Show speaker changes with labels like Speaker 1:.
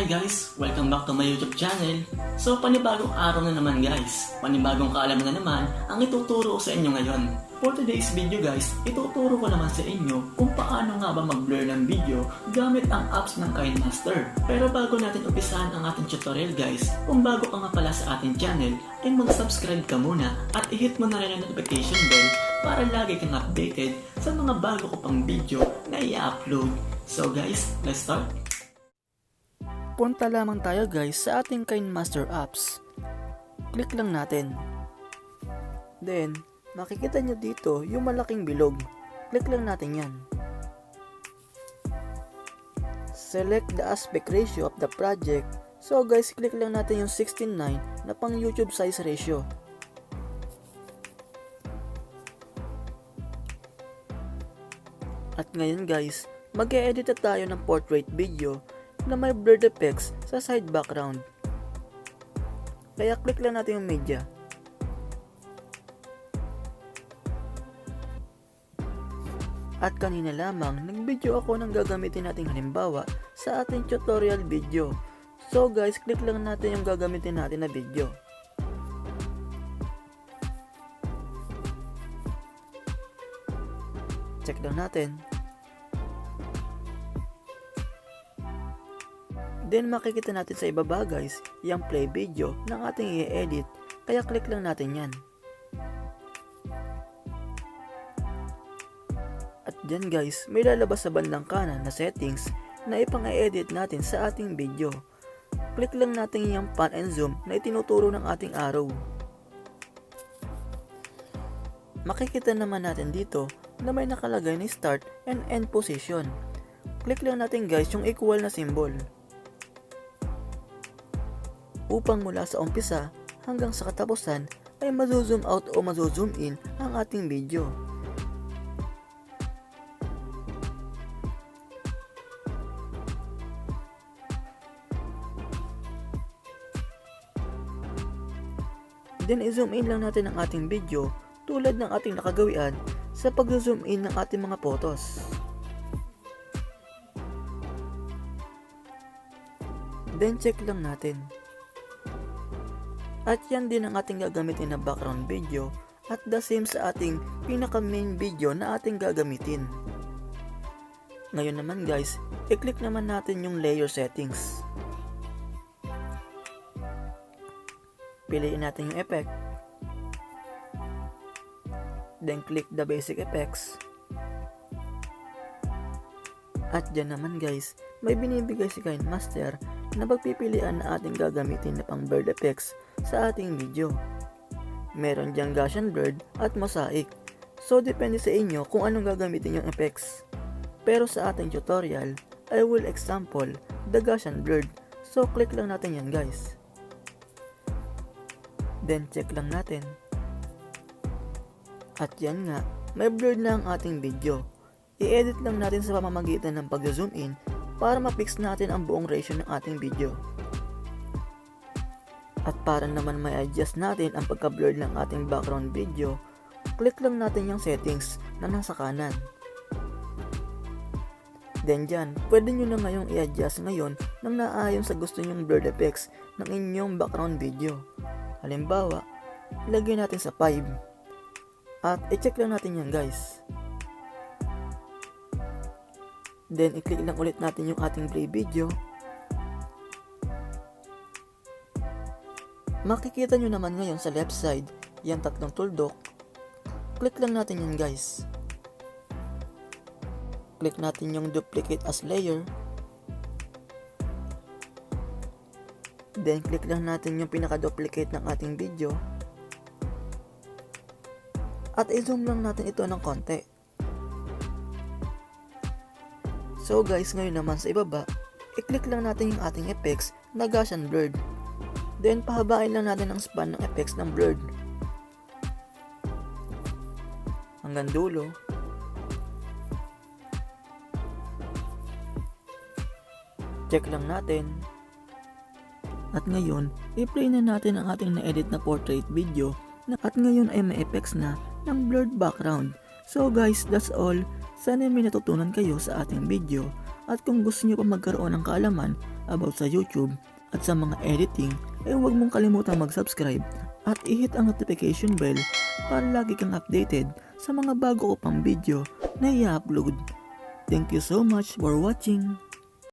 Speaker 1: Hi guys! Welcome back to my YouTube channel. So panibagong araw na naman guys, panibagong kaalaman na naman ang ituturo ko sa inyo ngayon. For today's video guys, ituturo ko naman sa inyo kung paano nga ba mag-blur ng video gamit ang apps ng Kinemaster. Pero bago natin umpisahan ang ating tutorial guys, kung bago ka nga pala sa ating channel, ay mag-subscribe ka muna at i-hit mo na rin ang notification bell para lagi kang updated sa mga bago ko pang video na i-upload. So guys, let's start! Punta lamang tayo guys sa ating Kinemaster apps. Click lang natin. Then, makikita nyo dito yung malaking bilog. Click lang natin yan. Select the aspect ratio of the project. So guys, click lang natin yung 16:9 na pang YouTube size ratio. At ngayon guys, mag-e-edit tayo ng portrait video na may blurred effects sa side background. Kaya click lang natin yung media. At kanina lamang, nag-video ako ng gagamitin nating halimbawa sa ating tutorial video. So guys, click lang natin yung gagamitin natin na video. Check lang natin. Then makikita natin sa ibaba guys, yung play video ng ating i-edit. Kaya click lang natin yan. At dyan guys, may lalabas sa bandang kanan na settings na ipang-edit natin sa ating video. Click lang natin yung pan and zoom na itinuturo ng ating arrow. Makikita naman natin dito na may nakalagay na start and end position. Click lang natin guys yung equal na symbol. Upang mula sa umpisa hanggang sa katapusan ay mazo-zoom out o mazo-zoom in ang ating video. Then i-zoom in lang natin ang ating video tulad ng ating nakagawian sa pag-zoom in ng ating mga photos. Then check lang natin. At yan din ang ating gagamitin na background video at the same sa ating pinaka main video na ating gagamitin. Ngayon naman guys, i-click naman natin yung layer settings. Piliin natin yung effect. Then click the basic effects. At dyan naman guys, may binibigay si Kinemaster na pagpipilian na ating gagamitin na pang blurred effects sa ating video. Meron diyang Gaussian blurred at mosaic. So depende sa inyo kung anong gagamitin yung effects. Pero sa ating tutorial, I will example the Gaussian blurred. So click lang natin yan guys. Then check lang natin. At yan nga, may blurred na ang ating video. I-edit lang natin sa pamamagitan ng pag-zoom in para ma-fix natin ang buong ratio ng ating video. At para naman may adjust natin ang pagka-blur ng ating background video, click lang natin yung settings na nasa kanan. Then dyan, pwede nyo na ngayong i-adjust ngayon nang naayon sa gusto nyong blurred effects ng inyong background video. Halimbawa, ilagay natin sa 5. At i-check lang natin yan guys. Then i-click lang ulit natin yung ating play video. Makikita nyo naman ngayon sa left side, yung tatlong tuldok. Click lang natin yan guys. Click natin yung duplicate as layer. Then click lang natin yung pinaka-duplicate ng ating video. At i-zoom lang natin ito ng konti. So guys, ngayon naman sa ibaba, i-click lang natin yung ating effects na Gaussian blurred. Then pahabain lang natin ang span ng effects ng blurred hanggang dulo. Check lang natin. At ngayon, i-play na natin ang ating na-edit na portrait video at ngayon ay may effects na ng blurred background. So guys, that's all. Sana may natutunan kayo sa ating video At kung gusto nyo pa magkaroon ng kaalaman about sa YouTube at sa mga editing, ay huwag mong kalimutang mag-subscribe at i-hit ang notification bell para lagi kang updated sa mga bago ko pang video na i-upload. Thank you so much for watching!